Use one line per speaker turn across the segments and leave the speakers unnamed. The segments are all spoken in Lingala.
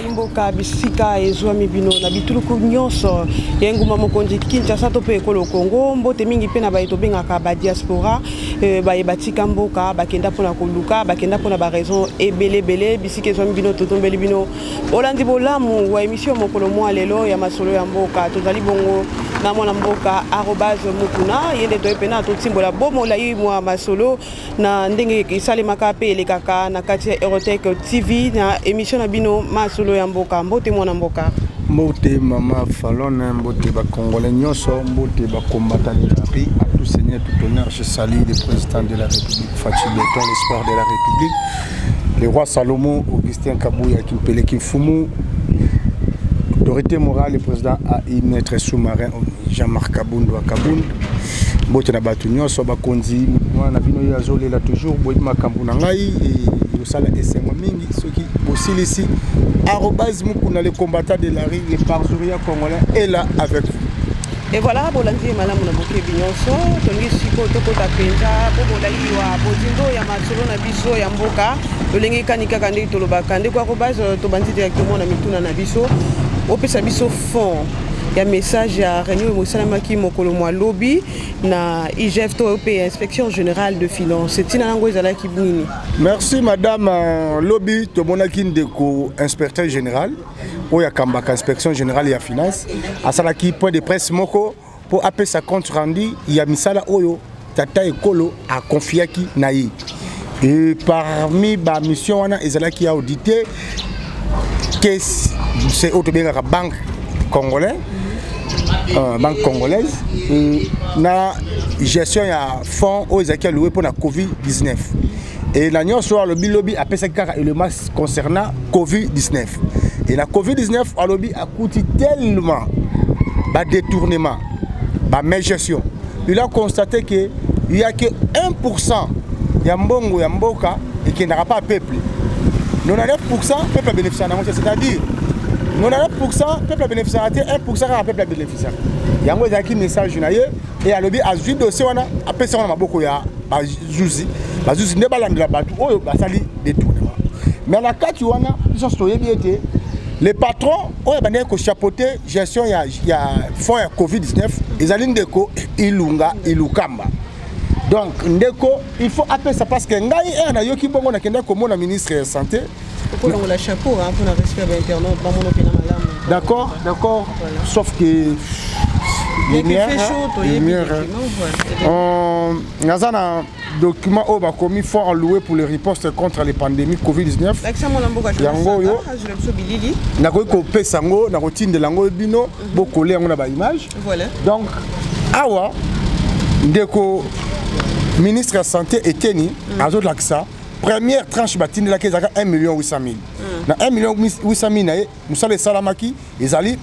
Imboka bisika ezwami bino na bituluku nyonso yenguma mokonzi Kinshasa to pe ekolo Congo mbote mingi pe na baito bengaka ba diaspora ba ebatika mboka bakenda pona koluka bakenda pona ba raison ebele bisika ezwami bino totombeli bino olandi bolamu wa émission mokolo mwa lelo ya masolo ya mboka tozali bongo na mwana mboka @mukuna yende to pena to timbola bomo la yi mwa masolo na ndenge isalemaka pe elekaka na kati ya Eurotech TV na émission na bino masolo ya mboka mbote mwana mboka
mbote mama Falona mbote ba congolais nyonso mbote ba combattant de la vie à tout seigneur tout honneur je salue le président de la République Fatou Beton l'espoir de la République le roi Salomon Augustin Kabouya Kimpele Kimfumu autorité morale le président a maître sous-marin Jean-Marc Kabound wa Kabound mbote na batu nyonso ba konzi mwana bino ya zolela toujours boyi makambu na ngai sala esengo mingi soki bosilisi @mukuna le combattant de la rue les parjuriers congolais est là avec vous.
Et voilà bolandi malamu na boke binyonso tongi siko tokota penza bobola yiwa bozindo ya masolo na biso ya mboka lolenge kanika kande tolobaka ndeko to bandi directement na mituna na biso opesa biso fond ya message ya réunion emosalamaki mokolo mwa lobby na IGF to pe inspection générale de finance tina nango ezalaki nini.
Merci madame lobby to monaki ndeko inspecteur général oya kambaka inspection générale ya finance asalaki point de presse moko pour appeler sa compte rendu ya misala oyo tata ekolo a confiaki na yi et parmi ba mission wana ezalaki auditer que c'est autobengaka banque congolais banque congolaise na gestion ya fonds aux qui loué pour la Covid-19 et la nyonso le lobby a pensé que le max concernant Covid-19 et la Covid-19 le lobby a coûté tellement de détournement de gestion il a constaté que il y a que 1% ya mbongo ya mboka et qui n'aura pas peuple 99% peuple bénéficiaire c'est-à-dire 99% peuple bénéficiaire 1% peuple bénéficiaire yango ezaki message na ye et alobi azwi dossier wana apesa wana maboko ya bazuzi nde balandela batu oyo basali détournement mais na kati wana biso soyebi ete les patrons oyo bandeki ko chapeauter gestion ya fonds ya Covid-19 ezali ndeko ilunga ilukamba donc ndeko il faut appeler ça parce que ngai na yoki bongo na kenda komona ministre de santé
pour le chapeau hein pour la respect internaute dans mon opinion madame.
D'accord, voilà. Sauf que il y a un document où va commis fort alloué pour les ripostes contre les pandémies Covid-19. Yango yo. Na ko ko pesango na routine de lango bino bo coller on a ba image. Voilà. Donc awa ndeko ministre de la santé eteni azo laksa première tranche batine la kezaka 1 800 000. Na 1 800 000 nae musale salamaki ezali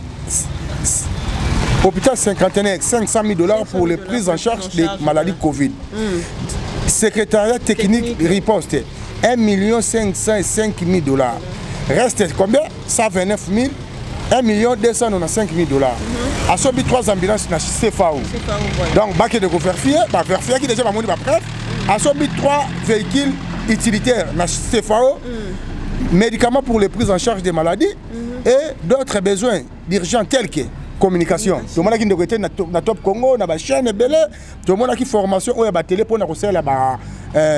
hôpital 51 500 000 pour les prises en charge des maladies Covid. Secrétariat technique riposte 1 505 000 $. Reste combien 129 000 1 295 000 $. À ce but 3 ambulances na CFAO. Donc bac de vérifier, vérifier qui déjà va monter preuve. À ce but 3 véhicules utilitaires na CFAO. Médicaments pour les prises en charge des maladies et d'autres besoins d'urgence tels que communication. Tout le monde qui est na Top Congo, na ba chaîne belé, tout le monde qui formation ou ba télé pour na conseiller ba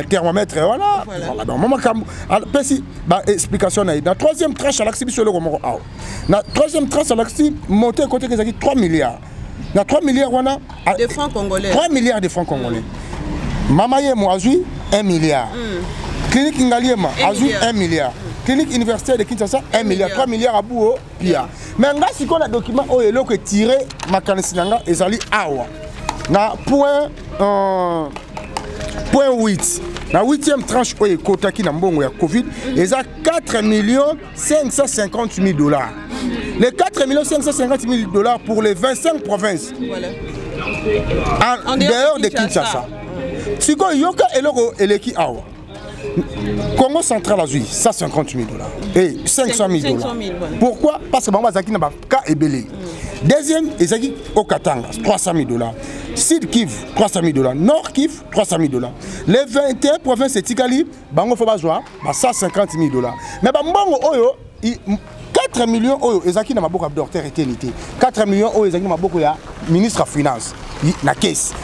thermomètre voilà. Voilà donc maman kam pesi ba explication na. La troisième tranche à l'axe sur le Romoro. La troisième tranche à l'axe monter côté que ça 3 milliards. Na 3 milliards wana
de francs congolais.
3 milliards de francs congolais. Mama ye mo azui 1 milliard. Clinique Ngaliema azui 1 milliard. Clinique universitaire de Kinshasa 1 milliard, 3 milliards à bout pia. Mais nga si qu'on a document o elo que tiré makanisi nanga ezali awa. Na point 8. La 8e tranche o ekotaki na mbongo ya Covid, eza 4 550 000 $. Les 4 550 000 $ pour les 25 provinces. Voilà. En dehors de Kinshasa. Si qu'on yoka eloko eleki awa. Congo central a 150 000 $ et 500 000 $. Pourquoi? Parce que Bamba Zaki n'a pas cas et belé. Deuxième, Ezaki au Katanga, 300 000 $. Sud Kivu, 300 000 $. Nord Kivu, 300 000 $. Les 21 provinces de Tikali, Bango Fobazoa, 150 000 $. Mais Bambongo Oyo, 4 millions oyo ezaki na maboko ya docteur Eternité 4 millions oyo ezaki na maboko ya ministre ya finance na caisse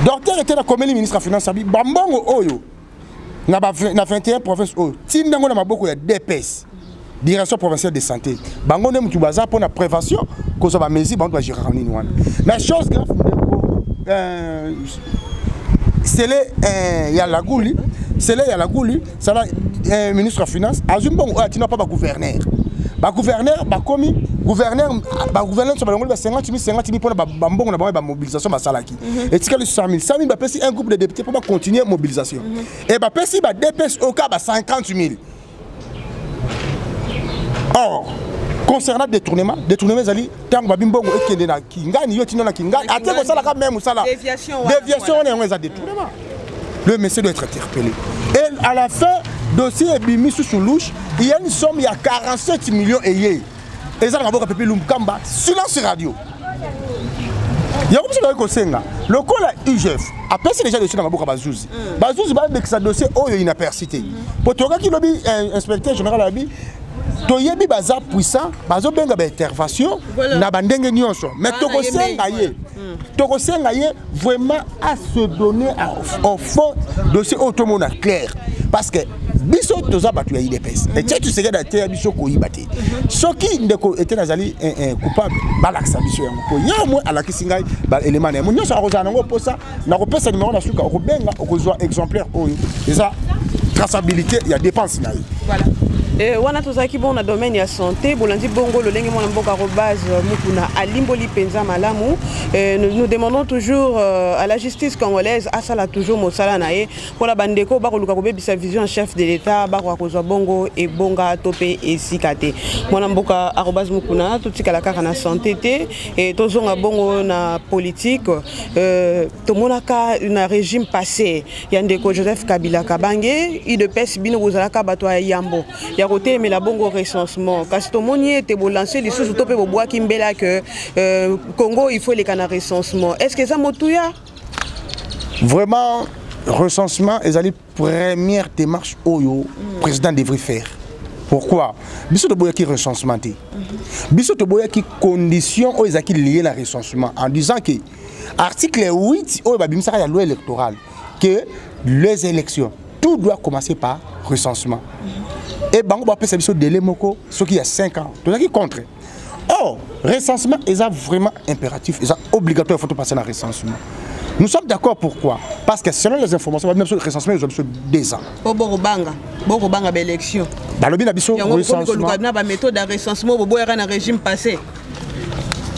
docteur était na komeli ministre ya finance abi bambongo oyo na 21 provinces oyo tindango na maboko ya DPS direction provinciale de santé bango ne mutu baza pour la prévention cause ba mesure bango ba gérer nini wana la chose grave c'est le ya la gouli c'est le ya la gouli ça la ministre de finance azumbongo atina pas ba gouverneur ba komi gouverneur sur ba 50 000 pour ba mbongo na ba mobilisation ba salaki et tika le 100 000 ba pesi un groupe de députés pour continuer mobilisation et ba pesi ba DPS au cas ba 50 000. Or, concernant détournement zali tant babimbongo ekende na kingani yo tino na kingani ateko sala ka même sala déviation on est un détournement. Le monsieur doit être interpellé. Et à la fin dossier est mis sous louche, il y a une somme il y a 47 millions et ça na boka pepe lumkamba silence radio. Il y a comme ça ko senga. Le col IGF après c'est déjà dossier na boka bazouzi. Bazouzi ba avec sa dossier oyo inapercité. Potoka ki lobi inspecteur général abi toyebi baza puissant bazo benga ba intervention na bandenge nyonso mais tokosenga ye vraiment à se donner au fond dossier automona clair parce que biso toza batu ya IDPS et tu sais que daté biso ko yibate soki ndeko était nazali coupable balaksa biso yango ko yamwe alakisi ngai ba élément na nyonso akozana ngo posa na ko pesa numéro na suka ko benga okozwa exemplaire oyo eza traçabilité ya dépense na
voilà. Wana tozaki bon na domaine ya santé bolandi bongo lolenge mona mboka robase mukuna alimboli penza malamu nous demandons toujours à la justice congolaise asala toujours mosala nae pour la bandeko ba koluka kobebisa vision chef de l'état ba kwa kozwa bongo e bonga topé et sikate mona mboka arobase mukuna totikala kaka na santé te et tozonga bongo na politique to monaka na régime passé yandeko Joseph Kabila Kabange IDPS bino bozalaka bato ya yambo ya côté mais la bongo recensement kasi to moni te bo lancer les sous topé bo bois kimbela que Congo il faut les canards recensement est-ce que ça motuya
vraiment recensement est la première démarche oyo président devrait faire. Pourquoi biso to boya ki recensement té biso to boya ki condition oyo ezaki lié la recensement en disant que article 8 oyo ba bimisa ya loi électorale que les élections tout doit commencer par recensement. Et bango ba pesa biso délai moko ce qui a 5 ans. Donc qui contre. Or, recensement est vraiment impératif, est obligatoire, il faut passer dans le recensement. Nous sommes d'accord pourquoi? Parce que selon les informations, même sur le recensement, ils ont besoin de 2 ans.
Bobanga élection.
Balobi na biso recensement.
La méthode de recensement au régime passé.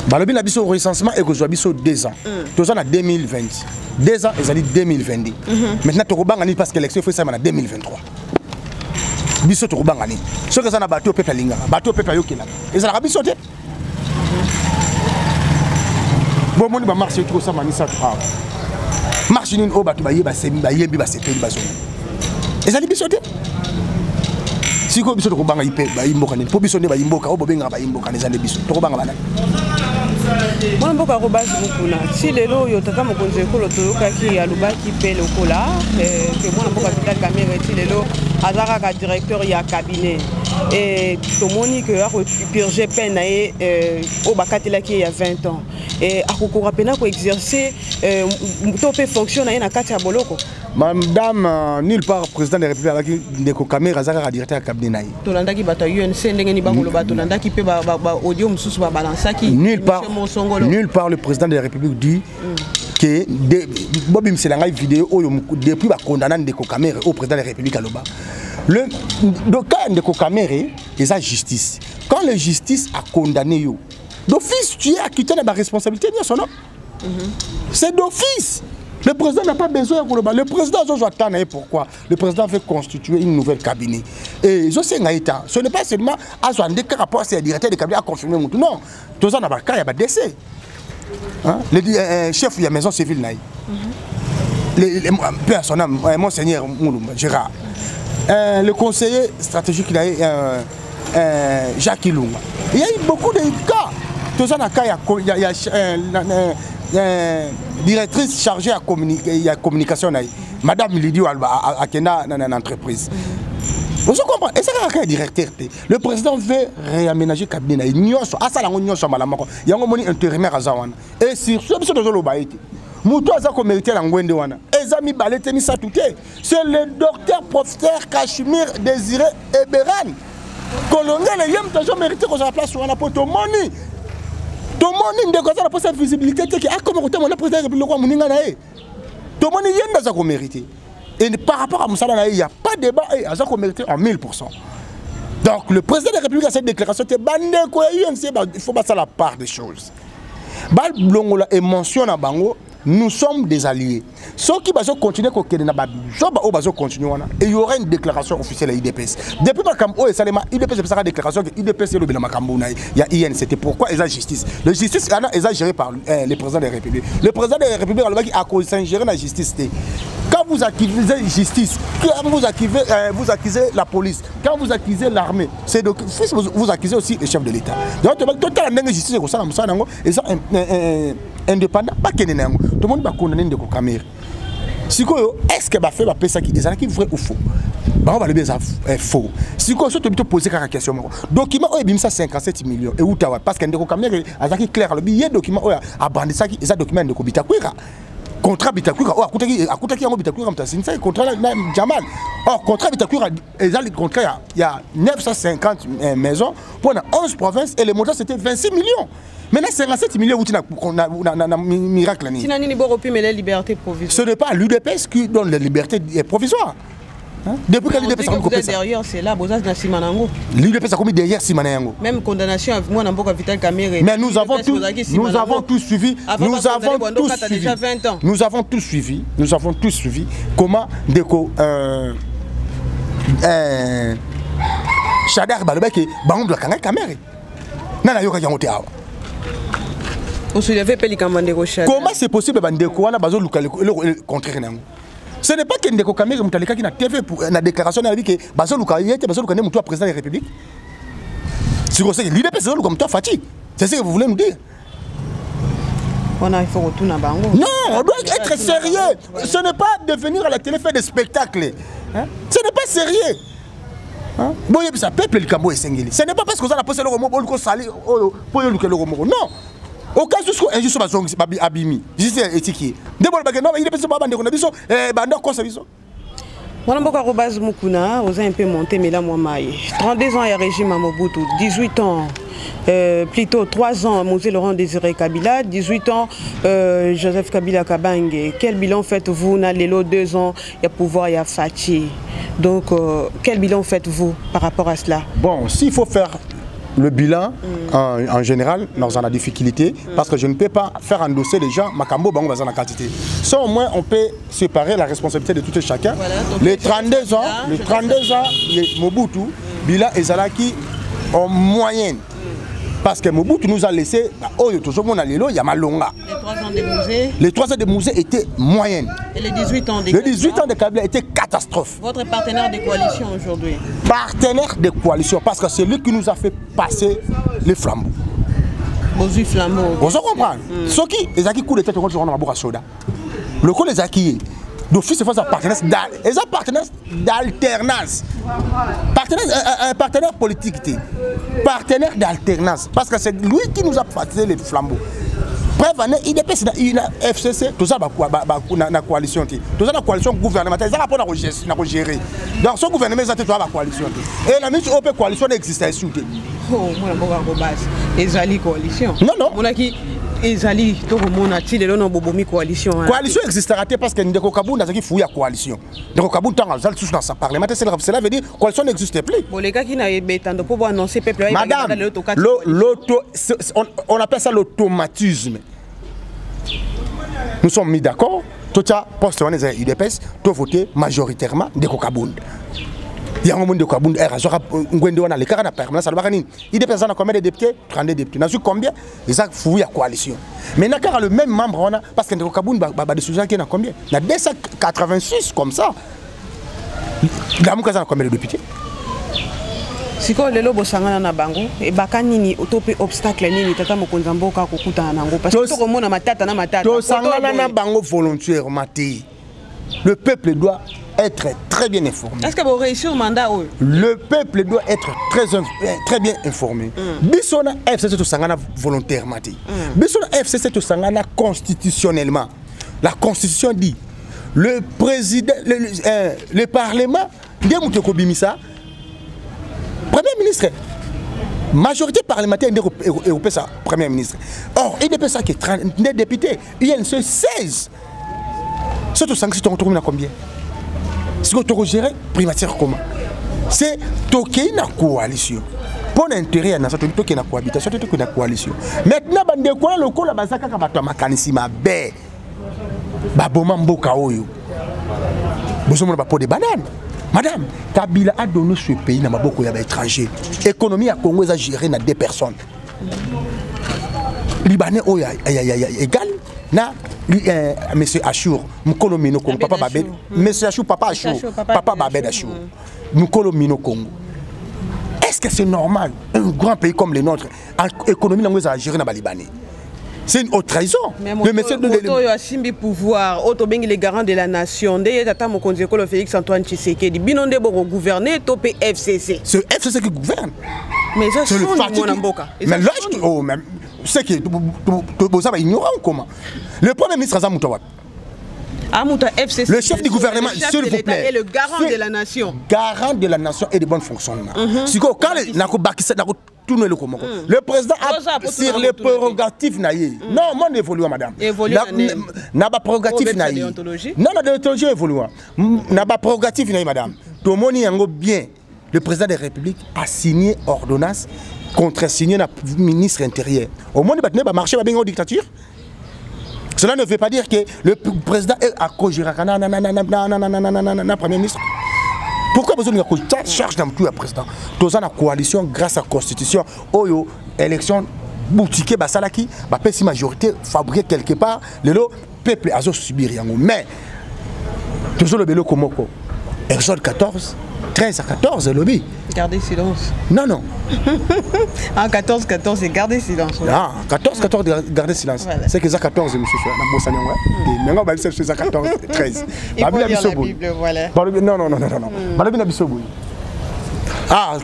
Balobi na biso recensement et que biso 2 ans. Tout ça en 2020. 2 ans ils allaient 2022. Maintenant to banga ni parce que l'élection faut ça en 2023. Biso to banga ni. Ce que ça na bateau peuple linga, bateau peuple yokela. Et ça na biso te. Bon moni ba marché tout ça manisa to. Marché ni o bateau ba yeba semi ba yembi ba sepeli ba zone. Et ça ni biso te. Si ko biso to banga ipe ba imboka ni. Po biso ne ba imboka o bobenga ba imboka ni zane biso. To banga bana.
Moi mboka robase bukuna si lelo yo taka mokonzi ekolo toyokaki alobaki pe lokola que moi mboka Vital Kamerhe ti lelo azaka ka directeur ya cabinet et tomoni que a purger peine na ye o bakatelaki il y a 20 ans et akokora pena ko exercer to pe fonction na ye na kati ya boloko.
Madame nulle part président de la République avec Ndeko Kamerhe azaka directeur ya cabinet na ye
tolandaki bato ya UNC ndenge ni bangolo bato tolandaki pe ba audio mususu ba balansaki
nulle part le président de la République dit que Bobim Selanga vidéo depuis ba condamné Ndeko Kamerhe au président de la République à Loba. Le cas Ndeko Kamerhe est la justice. Quand la justice a condamné yo, d'office tu es acquitté de la responsabilité de son nom. C'est d'office. Le président n'a pas besoin de le président attend pourquoi le président veut constituer une nouvelle cabinet. Et je sais ce n'est pas seulement à son rapport à directeur de cabinet à confirmer mon non. Tout ça n'a pas cas il y a décès. Le chef de la maison civile personnel monseigneur Gérard. Le conseiller stratégique Jacques Ilunga. Il y a eu beaucoup de cas. Tout ça n'a cas il y a directrice chargée à communication, Madame Lydie Alba, à Kena, dans l'entreprise. Vous comprenez? Et ça, c'est un directeur. Le président veut réaménager le cabinet. Il y a un intérimaire à Zawana. Et sur ce, c'est le baïti. Moutou a mérité la Ngwende wana. Ezami balete mi sa touté. C'est le docteur professeur Cachemire Désiré Eberan. Colonel yem toujours mérité qu'on sa place wana pour tout moni. Tout moni de cause pour cette visibilité qui a comme côté mon président de République moninga na e. Tout moni yem dans sa mérité. Et par rapport à Moussa il n'y a pas de débat et à ça qu'on mérité en 1000%. Donc le président de la République a cette déclaration il faut battre la part des choses. Bal Blongola et mentionne à Bango. Nous sommes des alliés. Ceux qui vont continuer à continuer, et il y aura une déclaration officielle à l'IDPS. Depuis que l'IDPS a une déclaration que l'IDPS est le Macambo, il y a IN. C'était pourquoi il y a justice. La justice est gérée par le président de la République. Le président de la République a géré la justice. Quand vous accusez la justice, quand vous accusez la police, quand vous accusez l'armée, vous accusez aussi le chef de l'État. Donc, tout la justice est indépendant, pas que tout le monde va condamner de caméra. Si est-ce que va faire la ça qui est vrai ou faux? On va le dire faux. Si vous avez posé la question, document est 57 millions et où parce que les caméras est clair le billet document a bandé ça qui est document de Bitakwira. Contrat Bitakwira, c'est contrat Jamal. Or, contrat Bitakwira, le contrat, il y a 950 maisons pour 11 provinces et le montant c'était 26 millions. Maintenant, 57 millions, on a un miracle. Ce n'est pas l'UDPS qui donne la liberté provisoire. Depuis que l'UDPS a commis
derrière, c'est là,
l'UDPS a commis derrière Simanango.
Même condamnation à moi, on a Vital Caméré.
Mais nous avons tous suivi. Nous avons tous suivi comment déco Chadar Balobek et Bangou de la Caméré. Nana Yoka Yamote Awa. Comment c'est possible de contraire? Ce n'est pas que Ndeko Kamere qui na TV pour la déclaration de que Bazo Luka était Bazo Luka n'est pas président de la République. Si vous savez, l'idée c'est comme toi Fati. C'est ce que vous voulez nous dire?
Il faut retourner à Bango.
Non, on doit être sérieux. Ce n'est pas de venir à la télé faire des spectacles. Ce n'est pas sérieux. Bon, il y a ça peuple le Cambo et Sengeli. Ce n'est pas parce que vous avez posé le romo pour le salir pour le romo. Non. Au cas où il y a un abimi, juste étiqueté. D'abord, il y a des gens qui ont dit
Robaz Mukuna, vous avez un peu monté, mais là, moi, 32 ans, il y a régime à Mobutu, 18 ans, plutôt 3 ans, Mosé Laurent Désiré Kabila, 18 ans, Joseph Kabila Kabange. Quel bilan faites-vous? Nalelo, 2 ans, il y a pouvoir, il y a Fati. Donc, quel bilan faites-vous par rapport à cela?
Bon, s'il faut faire le bilan en général, nous avons la difficulté parce que je ne peux pas faire endosser les gens, Makambo, Bango, Bazan, la quantité. Ça, au moins, on peut séparer la responsabilité de tout et chacun. Voilà, les 32 ans, Mobutu, bilan et Zalaki en moyenne. Parce que Mobutu nous a laissé, il y a Malonga. Les 3 ans de musée étaient moyennes.
Et les 18 ans de
Kabila? Les 18 ans de Kabila étaient catastrophe.
Votre partenaire de coalition aujourd'hui?
Partenaire de coalition, parce que c'est lui qui nous a fait passer les flambeaux.
Vous
comprenez? Ce qui est un coup de tête contre le Soda. Le coup des acquis. D'office, c'est un partenaire d'alternance. Un partenaire politique. Partenaire d'alternance. Parce que c'est lui qui nous a passé les flambeaux. Bref, il y a FCC, tout ça, la coalition. Tout ça, la coalition gouvernementale, ça va pas gérer. Donc, ce gouvernement, ça va la coalition. Et la mise au coalition n'existe pas.
Oh, moi, les coalition.
Non.
Ezali to komona ti lelo na bobomi coalition.
Coalition existera parce que Ndeko Kabunda zaki fouya coalition. Ndeko Kabunda dans le sous dans sa parlement, cela veut dire coalition n'existe plus.
Bon les gars qui n'a betando pour annoncer peuple
madame, on appelle ça l'automatisme. Nous sommes mis d'accord, tout ça poste on est IDPS, tout voter majoritairement Ndeko Kabunda. Il y a un monde de Kabunda, les carats permanents, ça va gagner. Il y a combien de députés? 32 députés. Nous avons combien? Ils ont fouillé la coalition. Mais nous avons le même membre, parce que nous avons des sujets qui ont combien? Il y a 286 comme ça. Nous avons combien de députés?
Si vous avez un bango, et bakani autope obstacle ni tata mokonza mboka kokuta nango parce que to matata na matata.
To sangana na bango volontaire maté. Le peuple doit être très bien informé.
Est-ce que vous réussissez au mandat?
Le peuple doit être très bien informé. Bissona FCC tout sangana volontairement. Bissona FCC tout sangana constitutionnellement. La constitution dit le président, le parlement, Bimisa, premier ministre. Majorité parlementaire européenne, ça, premier ministre. Or, il n'est pas ça qui est 30 députés. Il y a 16. C'est tout ça que tu as combien? Si tu as géré, primature comment? C'est toquer une coalition. Pour l'intérêt à la nation, tu as une cohabitation, tu as une coalition. Maintenant, il y a le coup, la base à la mécanisme, Baboma Mboka Oyo. Vous avez pas de bananes. Madame, Kabila a donné ce pays dans beaucoup d'étrangers. L'économie à Congo est gérée dans 2 personnes. Libanais égal na monsieur Achour, Mukolo Mino Congo, papa Babé, monsieur Achour, papa Achour, papa Babé Achour, Mukolo Mino Congo. Est-ce que c'est normal un grand pays comme le nôtre, l'économie est gérée dans Libanais? C'est une haute trahison.
Mais monsieur de pouvoir, les garants de la nation, le Félix Antoine Tshisekedi, Binonde Boro gouverner, topé FCC.
C'est FCC qui gouverne.
Mais ça, c'est le
mais là, c'est que vous avez ignoré comment. Le premier ministre Azam Moutawat. Le chef du gouvernement, s'il vous plaît,
est le garant de la nation.
Garant de la nation et de bon fonctionnement. Si quand le président a sur les prérogatives naïe. Non, moi évolue madame. N'a pas prérogative naïe. Non, la déontologie évolue. N'a pas prérogative naïe madame. Tout le monde y bien. Le président de la République a signé ordonnance contre-signé le ministre intérieur. Au monde il va marcher bien en dictature. Cela ne veut pas dire que le président est à Kojiraka, premier ministre. Pourquoi besoin de la charge d'un plus à président? Tous la coalition grâce à la constitution, oyo élection boutique basalaki, ba pesi majorité fabriquée quelque part, le peuple a subir yango. Mais toujours le bélo komoko. Exode 14, 13 à 14 lobby.
Gardez silence.
Non, non.
En 14, c'est garder silence.
Ah, 14, garder silence. Voilà. C'est que ça 14, monsieur. Maintenant, on va dire que c'est 14, 13.
Il faut lire la Bible, voilà.
Non. Ah,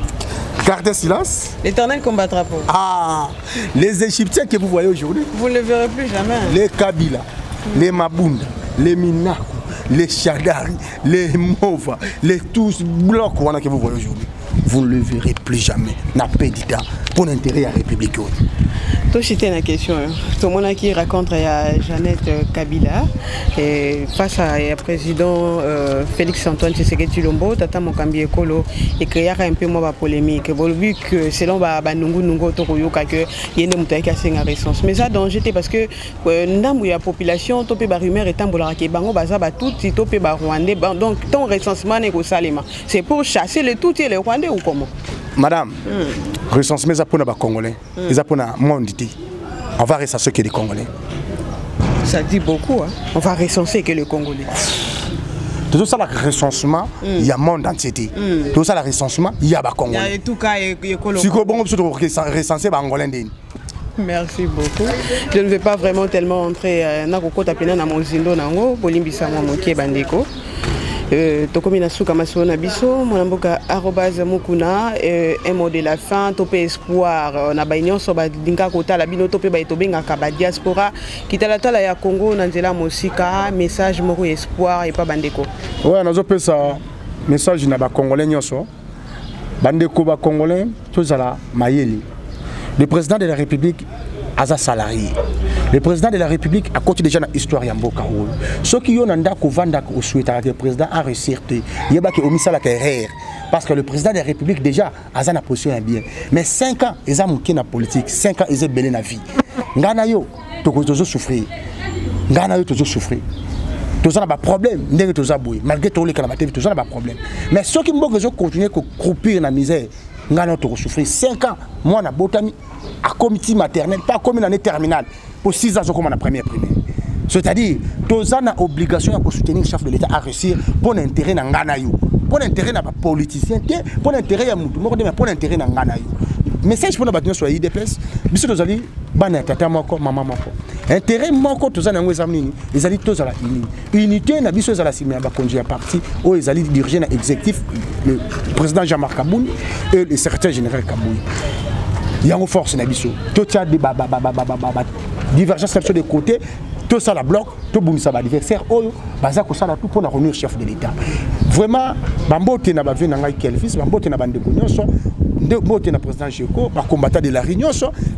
gardez silence.
L'Éternel combattra pour vous.
Ah, les Égyptiens que vous voyez aujourd'hui.
Vous ne le verrez plus jamais.
Les Kabila, les Mabunda, les Minaku, les Chadari, les Mova, les tous blocs que vous voyez aujourd'hui. Vous ne le verrez plus jamais. N'a pas de temps pour l'intérêt de la République.
Toi, c'était une question. Tout le monde qui raconte à Jeannette Kabila face à président Félix Antoine Tshisekedi Tshilombo, Tata Mokambi Ekolo, et créer un peu moins de polémique. Vous vu que selon Nungu Toroyoka, que il y a des moutons qui ont une récence. Mais ça, danger, parce que la population, topé ba rumeur et tambola qui bango baza ba tout, topé ba Rwandais. Donc, ton recensement n'est qu'au Salema. C'est pour chasser le tout et les Rwandais ou comment?
Madame, recensement c'est pour les Congolais, c'est pour le monde. On va recenser que les Congolais.
Ça dit beaucoup, hein? On va recenser que les Congolais.
Tout ça, le recensement, il y a le monde entier. Tout ça, le recensement, il y a les Congolais.
Il y a tout cas,
si vous avez recensé les Congolais.
Merci beaucoup. Je ne vais pas vraiment tellement entrer dans mon zindo, Bolimbisa Moké Bandeko. Tokomina suka masona biso monamboka @mukuna un mot de la fin topé espoir na baignon so ba dinga kota la bino topé ba etobenga ka ba diaspora kitalatala ya Congo na nzela mosika message moko espoir et pas bandeko.
Ouais nazo pesa message na ba congolais nyoso bandeko ba congolais tozala mayeli. Le président de la République Aza salarié. Le président de la République a continué déjà dans l'histoire de Mboka. Ceux qui ont un vanda au souhait le président a réussi. Il y a qui omis ça la carrière. Parce que le président de la République déjà a une position bien. Mais 5 ans, ils ont manqué la politique. 5 ans, ils ont belé la vie. Ngana yo, toujours souffrir. Ngana yo toujours souffrir. Tout ça n'a pas de problème. Malgré tout les calamités, tout ça n'a pas de problème. Mais ceux qui ont continué à croupir dans la misère, ngana yo souffrir. 5 ans, moi, na botami. À comité maternel, pas comme une année terminale, pour 6 ans comme la première. C'est-à-dire, tous ont l'obligation de soutenir le chef de l'État à réussir pour l'intérêt de Nganayo, pour l'intérêt de la politicien, pour l'intérêt de Moutou, mais pour l'intérêt de Nganayo. Message pour nous battre sur l'IDPS, bisous nos alliés, banane, tata moko, maman moko. intérêt moko toza nango eza nini ezali tozala unité na biso ezala sima ya bakonzi ya parti oyo ezali dirigé na exécutif le président Jean-Marc Kaboun et le secrétaire général Kaboui yango force na biso totia de divergence sur de côté tout ça la bloc tout bumisa ba adversaire oyo baza ko sala tout pour na revenir chef de l'état vraiment bambote na ba vena ngai Kelvis bambote na bande ko nyonso mbote na président Jeko ba combattant de la réunion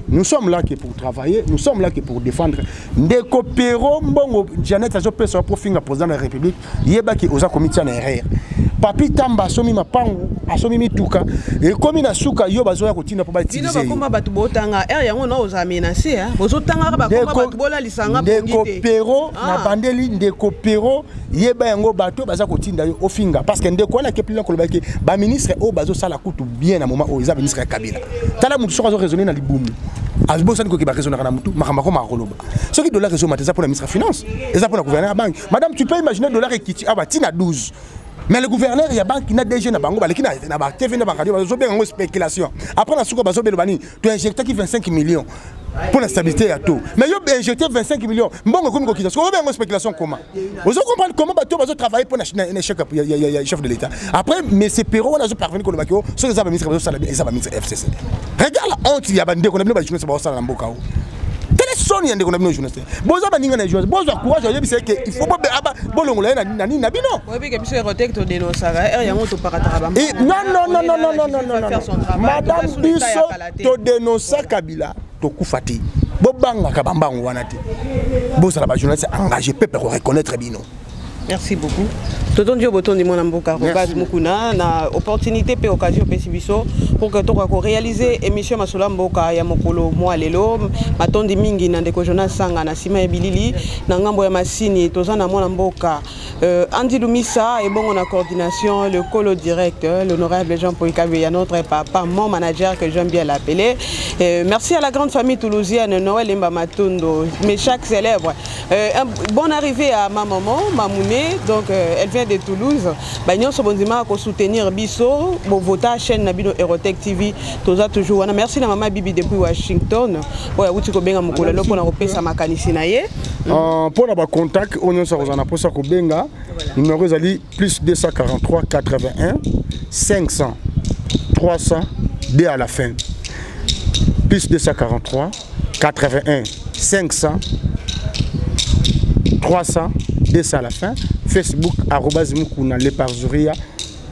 nous sommes là que pour travailler nous sommes là que pour défendre ndeko pero mbongo Janet azo pesa pour finga président de la république yeba ki oza comité na erreur papi tamba somi mapangu asomi mituka et comme na suka yo bazo ya kotina po ba utiliser
bino bakoma batu botanga yango na oza menacer bozo tanga ba koma batu bola lisanga
ndeko pero na bandeli ndeko pero yeba yango bato baza kotinda yo ofinga parce que ndeko na kepila ko lobaki ba ministre o bazo sala kutu bien na moment o eza ministre ya Kabila tala mutu soko zo raisonner na libumu azbosa niko ke ba raisonner na mutu makamba ko makoloba ce qui dollar réseau mateza pour la ministre finance eza pour la gouverneur ya banque madame tu peux imaginer dollar ekiti abatina 12. Mais le gouverneur, il y a banque qui n'a déjà na bango, qui n'a pas TV na banque, ils ont bien une spéculation. Après la souka bazo belobani, tu as injecté 25 millions pour la stabilité à tout. Mais ils ont injecté 25 millions. Bon, comme quoi, est-ce qu'on a une spéculation comment? Vous comprenez comment bateau bazo travailler pour un chef de l'État. Après, mais ces perros, on a parvenu qu'on a bakio, sur les ministres bazo salaire et ça va ministre FCC. Regarde la honte, il y a bandé qu'on a bien journaliste bazo salaire en bokao. Son yande qu'on a bien journaliste. Boza baninga na journaliste. Boza courage, il faut pas bolongola na nina bino.
Oui, que monsieur Rotek to dénonçara, yango to paratara.
Non. Madame Bisso to dénonça Kabila to kufati. Bobanga kabambango wana te. Boza la journaliste engagé peuple reconnaître bino.
Merci beaucoup. Toton Dio Boton di Monamboka, Robaz Mukuna, na opportunité pe occasion pe sibiso pour que to ko réaliser émission Masula Mboka ya mokolo moi lelo, matondi mingi na ndeko Jonas Sanga na Sima Ebilili, na ngambo ya Masini toza na Monamboka. Andy Lumisa et bon en coordination, le colo directeur, l'honorable Jean-Paul Kabe, notre papa, mon manager que j'aime bien l'appeler. Merci à la grande famille toulousienne, Noël Mba Matundo, mes chaque célèbre. Bonne arrivée à ma maman, Mamouné, donc elle vient de Toulouse. Bagnon Sobonzima pour soutenir Bisso, pour voter chaîne Nabino Erotech TV, toza toujours. Merci la maman Bibi depuis Washington. Ouais, vous tu bien mon collègue pour la repère sa macanicinaye.
Pour la contact, on a ça pour ça benga. Numéro Zali plus 243 81 500 300 D à la fin. Plus 243 81 500 300 D à la fin. Facebook @mukuna le parzuria.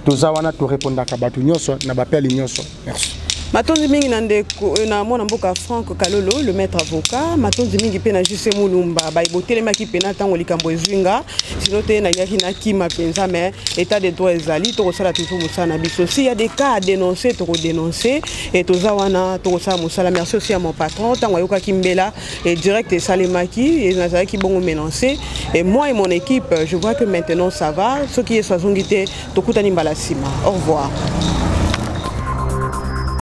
Tozawana to répondre à batu nyonso na bapeli nyonso. Merci.
Matondi mingi na mwana mboka Franck Kalolo, le maître avocat. Matondi mingi pe na Jesse Mulumba, ba ibotele maki pe na tango likambo ezinga. Sino te na yaki na kima penza mais état de droit ezali to kosala toujours musana biso. Si y a des cas à dénoncer, to dénoncer et tozawana to kosala musala. Merci aussi à mon patron tango yoka kimbela et direct et salemaki et nazaki ki bongo mélancer et moi et mon équipe, je vois que maintenant ça va. Ce qui est soazongité to kutani mbala sima. Au revoir.